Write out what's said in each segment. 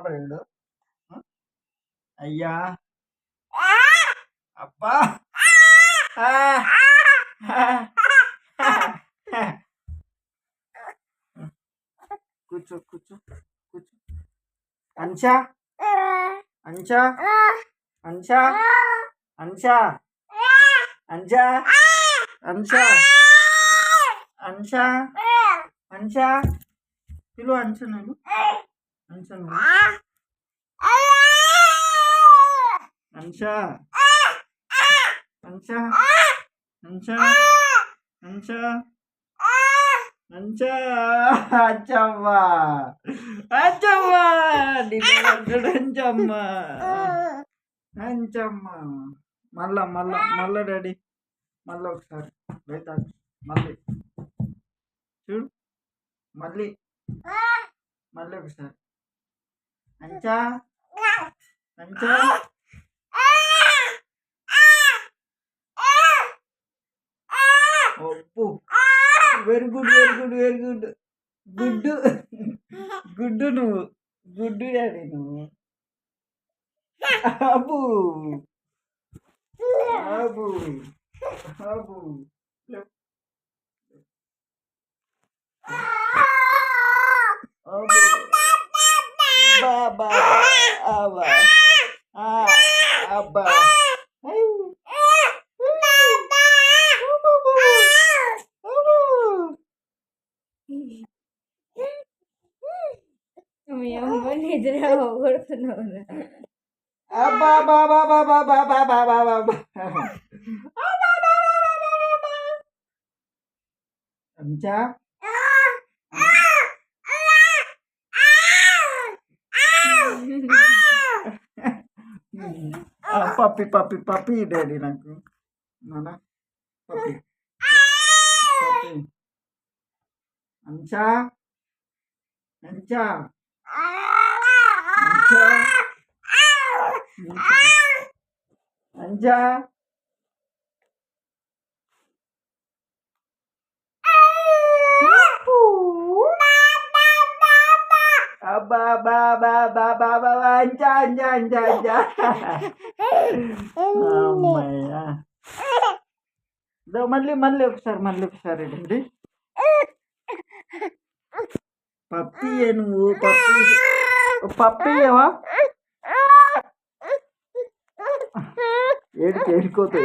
చూడరు వీడు. అయ్యా అబ్బా కూర్చో కూర్చో కూర్చో. అంశా అంశా అంశా అంశా అంశా అంశా అంశా అంశా పిలు అంశ నేను అంశ అంశా అంశా అంశా అంశా అంశా అంచమ్మా అంచమ్మా అంచమ్మా అంచమ్మా. మళ్ళా మళ్ళా మళ్ళా డాడీ మళ్ళీ ఒకసారి రైతా మళ్ళీ చూడు మళ్ళీ మళ్ళీ ఒకసారి అంచా అంచా అప్పు very good very good very good గుడ్డు గుడ్డు నువ్వు గుడ్డు డాడీ నువ్వు. అబ్బు అబ్బు అబ్బు బాబా అబ్బా అబ్బా నిద్ర కొడుతున్నావు. అబ్బా బాబా బాబా బాబా బాబా బాబా అంచా పప్పి పప్పి పప్పి డాడీ నాకు నాన్న పప్పి పప్పి అంచా అంచా అంచా అంచా అబ్బా బాబా బాబా బాబా అంచా అంచా అంచా అంచా అమ్మయ్యా. మళ్ళీ మళ్ళీ ఒకసారి అండి పప్పి నువ్వు పప్పి పప్పియవా ఏడుకోతా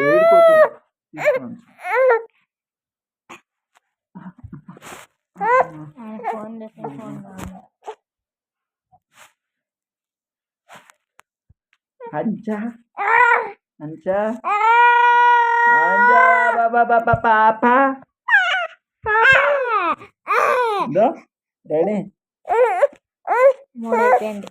అంచా అంచా అంచా బాబా పాప డాడీ మూడైపోయింది.